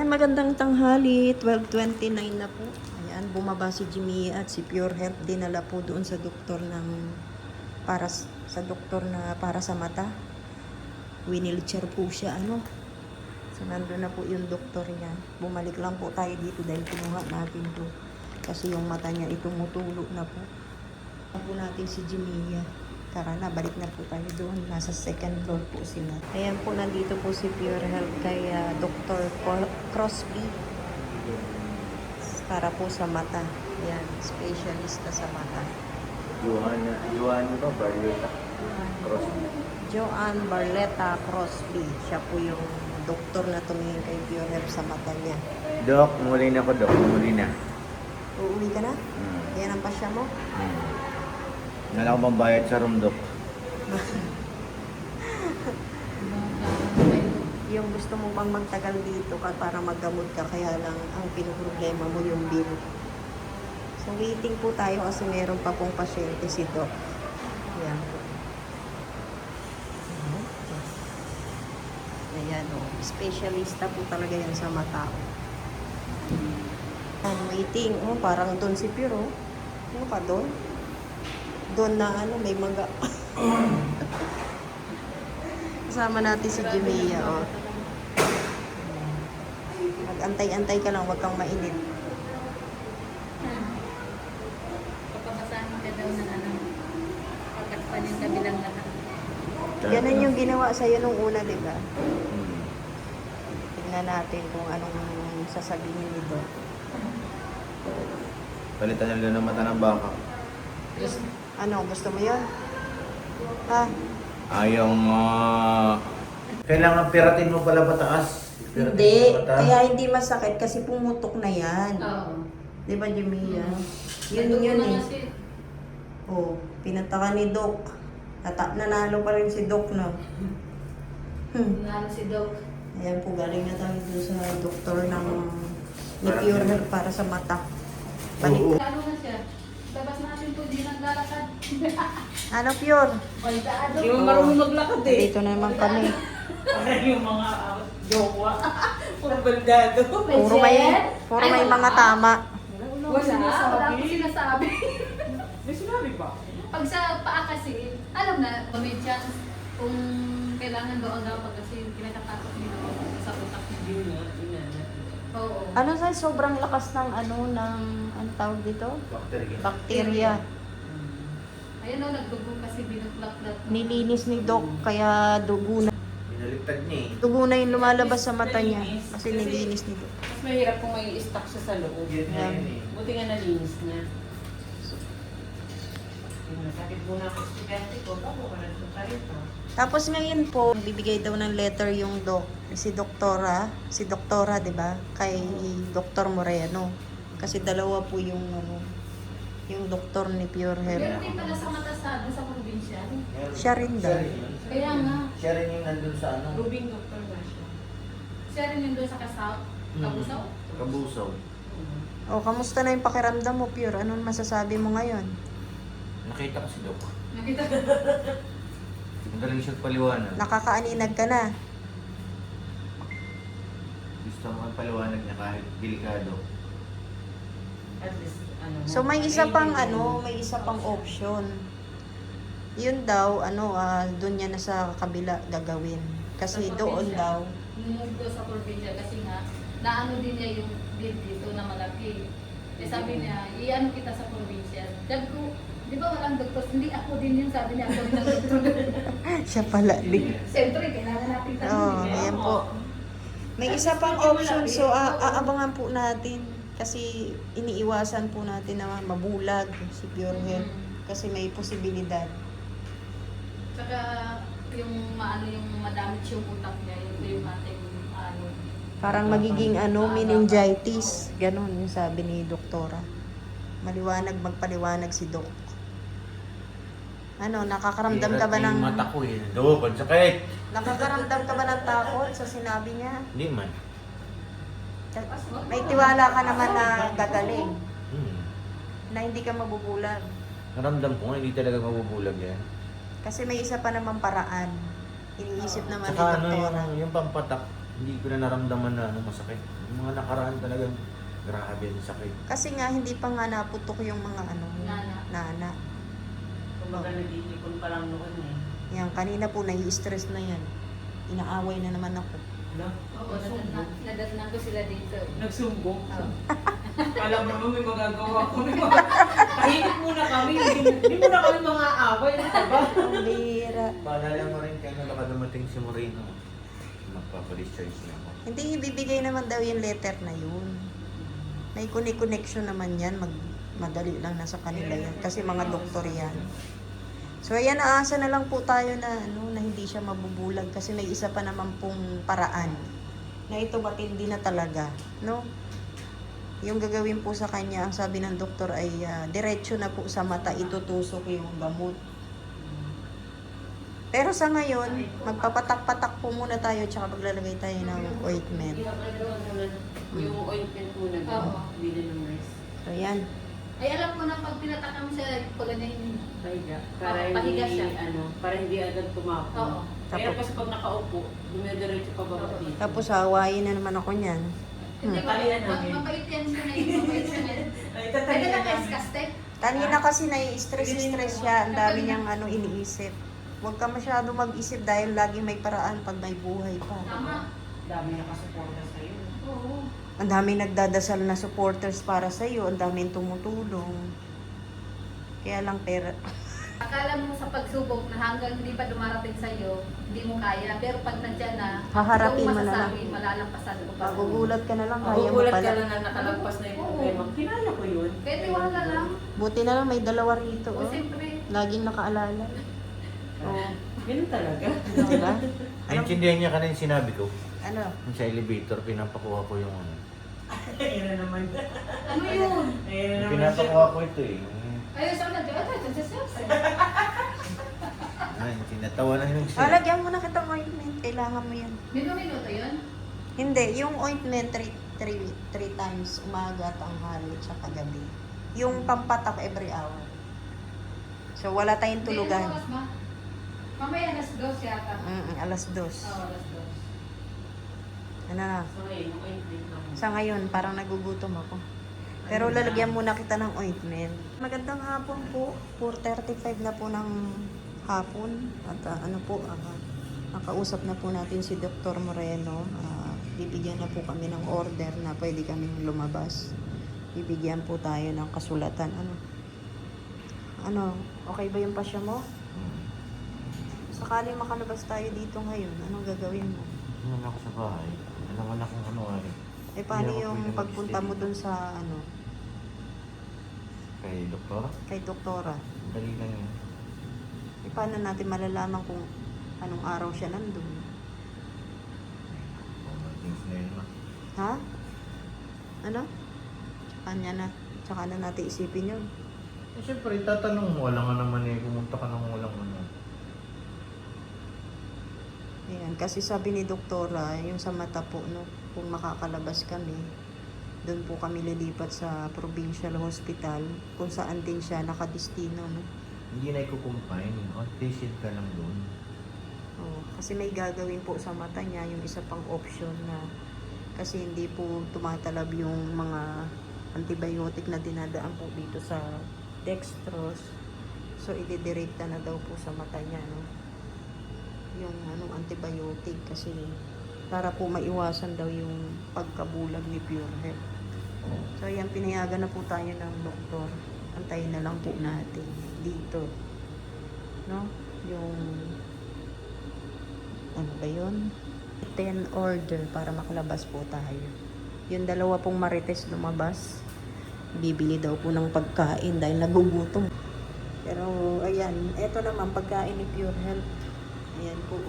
magandang tanghali. 12:29 na po. Ayan, bumaba si Jimmy at si Pure Health. Dinala po doon sa doktor sa doktor na para sa mata. Winilchair po siya, ano. So, nandun na po yung doktor niya. Bumalik lang po tayo dito dahil kinuha natin to. Kasi yung mata niya itumutulo na po. Po natin si Jimmy. Tara na, balik na po tayo doon. Nasa second floor po sila. Ayan po, nandito po si Pure Health kay Dr. Crosby. Para po sa mata. Ayan, specialista sa mata. Joanne ba? Barleta Crosby. Joanne Barleta Crosby. Siya po yung doktor na tumingin kay Pure Health sa mata niya. Dok, muli na ko, Dok. Muli na. Uuwi ka na? Ayan ang pasya mo? Wala ko bang bayad sa room, Dok? Yung gusto mo bang magtagal dito ka para maggamot ka, kaya lang ang pinoproblema mo yung bill. So waiting po tayo kasi meron pa pong pasyente si Doc. Ayan po. Ayan o. Specialista po talaga yan sa mata. Waiting. Oh, parang doon si Piro. Ano pa doon? Doon na ano, may maga. Kasama natin si Jimea, oh. Mag-antay-antay ka lang, huwag kang mainit. Papabasahin ka daw ng ano, pagkakpanin ka bilang lahat. Ganun yung ginawa sa'yo nung una, di ba? Tingnan natin kung anong sasabihin ni Doc. Palitan nyo lang ng mata ng baka. Ano, gusto mo yun? Ha? Ayaw nga. Kailangan piratin mo pala pataas. Hindi. Kaya hindi masakit kasi pumutok na yan. Oo. Di ba, Jimea? Yun Nandun yun na eh. kasi. Oh, pinataka ni Doc. Nanalo pa rin si Doc, no? Nalo si Doc. Ayan po, galing na tayo doon sa doktor ng ni Pure Health para sa mata. Balik. Oo. Lalo na siya. Labas natin po, di naglalakad. Ano, Pure? Baldado. Hindi mo marunong maglakad eh. Dito na naman kami. Parang yung mga jowa. Puro baldado. Puro may mga tama. Wala ko sinasabi. May sinabi ba? Pag sa paa kasi, alam na, may chance kung kailangan daw agapan kasi kinakatakot nila sa utak niya. Yun nga. Oo. Ano sa sobrang lakas ng ang tawag dito? Bacteria. Ayan o, nagdugo kasi binuklat-lat. Nilinis ni Doc, kaya dugo na. Binaliktad niya eh. Dugo na yung lumalabas sa mata niya. Kasi nilinis ni Doc. Mas mahirap kung may stock siya sa loob. Yun na yun eh. Buti nga nalinis niya. Sakit muna ako estudyante ko. Bago ka nagpunta rito. Tapos ngayon po, bibigay daw ng letter yung Doc. Si doktora, 'di ba? Kay Dr. Moreno. Kasi dalawa po yung yung doktor ni Pure Pero Health. din pala sa matasado sa probinsya. Siya rin daw. Kaya nga. Siya rin yung nandun sa ano. Rubing doktor na siya. Siya rin yung doon sa Kabusaw. Kabusaw. O, kamusta na yung pakiramdam mo, Pure? Anong masasabi mo ngayon? Nakita ko si Dok. Nakita Magaling siya paliwanag. Nakakaaninag ka na. Gusto mo ang paliwanag niya kahit delikado. At least, ano. So may isa pang option. Yun daw, doon niya na sa kabila gagawin. Kasi doon daw, Move daw sa probinsya kasi nga, naano din niya yung bill dito na malaki. Eh sabi niya, i-ano kita sa probinsya. Sabi ko, di ba walang doktor? Hindi ako din yun, sabi niya, ako din ang doktor. siya pala din. Siyempre, kailangan natin Oo, ayan po. May isa pang option, so aabangan po natin. Kasi iniiwasan po natin na mabulag si Pure Health. Kasi may posibilidad. Saka yung yung madamit yung utak niya, yung ating Parang magiging meningitis. Ganon yung sabi ni doktora. Magpaliwanag si Doc. Nakakaramdam ka ba ng... Yung mata ko eh. Dok, ang sakit. Nakakaramdam ka ba ng takot sa sinabi niya? Hindi man. May tiwala ka naman na gagaling. Hmm. Na hindi ka mabubulag. Naramdam ko nga, hindi talaga mabubulag yan. Kasi may isa pa namang paraan. Iniisip naman ni Saka doktora. yung pampatak, Hindi ko na naramdaman na masakit. Yung mga nakaraan talagang grabe ang sakit. Kasi nga, hindi pa nga naputok yung mga nana. Kumbaga nag-iipon pa lang noon eh. Yan, kanina po, nai-stress na yan. Inaaway na naman ako. Ano? Oo, nadatnan ko sila dito. Nagsumbong. Oo. Kala mo naman may magagawa ko. Tahimik muna kami. Hindi muna kami mga away. Ano ba? Ang bira. Paalala mo rin kaya nung dumating si Moreno. Magpapadischarge na ako. Hindi, ibibigay naman daw yung letter na yun. May connection naman yan. Madali lang nasa kanila yan. Kasi mga doktor yan. So ayan, aasa na lang po tayo na hindi siya mabubulag kasi may isa pa naman pong paraan na ito matindi na talaga, no? Yung gagawin po sa kanya, ang sabi ng doktor ay diretso na po sa mata itutusok yung gamot. Pero sa ngayon, magpapatak-patak po muna tayo tsaka maglalagay tayo ng ointment. Yung ointment muna. Oo. Bili ng nurse. So yan. Ay, alam ko na pag pinataka mo siya, pag ganyan, Pahiga. Oo, pahiga siya. Para hindi agad tumapo. Oo. Kaya kasi pag nakaupo, dumidiretso pa baba dito. Tapos hawain na naman ako niyan. Hindi pa Talian namin. mabait yan siya ngayon, mabait siya ngayon. Ay, Pwede tatalian na namin. ka-step. Kanina kasi nai-stress siya. Ang dami niyang iniisip. Huwag ka masyado mag-isip dahil lagi may paraan pag may buhay pa. Tama. Dami nakasuporta sa'yo. Oo. Ang dami nagdadasal na supporters para sa iyo, ang daming tumutulong. Kaya lang pera. Akala mo sa pagsubok na hanggang hindi pa dumarating sa iyo, hindi mo kaya. Pero pag nandiyan na, Haharapin ikaw mo na lang. masasabi, malalampasan mo pa. Magugulat ka na lang, kaya mo Magugulat ka pala. lang na nakalagpas na yung problema. Kinaya ko yun. Kaya tiwala lang. Buti na lang may dalawa rito. O Oh. siyempre, Laging nakaalala. Oh. Ganun talaga. Diba? Naintindihan niya ka na yung sinabi ko. Ano? Yung sa elevator, pinapakuha ko yung Ayun na naman. ano yun? Ayun na naman Pinapakuha ko ito eh. Ayun, saan na? Ay, tinatawa na yung Ah, lagyan mo na kitang ointment. Kailangan mo yan. Minuto yun? Hindi, yung ointment 3 times, umaga, tanghali, tsaka gabi. Yung pampatak every hour. So, wala tayong Hindi, tulugan. anong oras ba? Mamaya alas 2 yata. Alas 2. Oo, alas 2. Ano na? So, ayun, yung ointment lang. Sa ngayon, parang nagugutom ako. Pero lalagyan muna kita ng ointment. Magandang hapon po. 4:35 na po ng hapon. At nakausap na po natin si Dr. Moreno. Bibigyan na po kami ng order na pwede kaming lumabas. Bibigyan po tayo ng kasulatan. Ano? Okay ba yung pasya mo? Sakaling makalabas tayo dito ngayon, anong gagawin mo? Naman ako sa bahay. Alam na kung ano ay. Eh, paano Hindi ako yung pwede pagpunta mo mag-stay dun sa, Kay doktor? kay doktora? Dali lang yun. Eh, paano natin malalaman kung anong araw siya nandun? Things na yun ma. Ha? Ano? Tsaka na natin isipin yun. Eh, siyempre, tatanong mo. Wala nga naman eh. Pumunta ka nang walang ano. Ayan, kasi sabi ni doktora, yung sa mata po, no, kung makakalabas kami, doon po kami lilipat sa provincial hospital, kung saan din siya nakadistino, no? Hindi na ikukumpine. Outpatient ka lang doon. Oh, kasi may gagawin po sa mata niya, yung isa pang option na kasi hindi po tumatalab yung mga antibiotic na dinadaan po dito sa dextrose. So, ididirekta na daw po sa mata niya, no? Yung antibiotic kasi para po maiwasan daw yung pagkabulag ni Pure Health. So, ayan, pinayagan na po tayo ng doktor. Antayin na lang po natin dito. No? Yung ano ba yun? 10 order para makalabas po tayo. Yung dalawa pong marites lumabas. Bibili daw po ng pagkain dahil nagugutom. Pero, ayan, eto naman, pagkain ni Pure Health. Ayan po.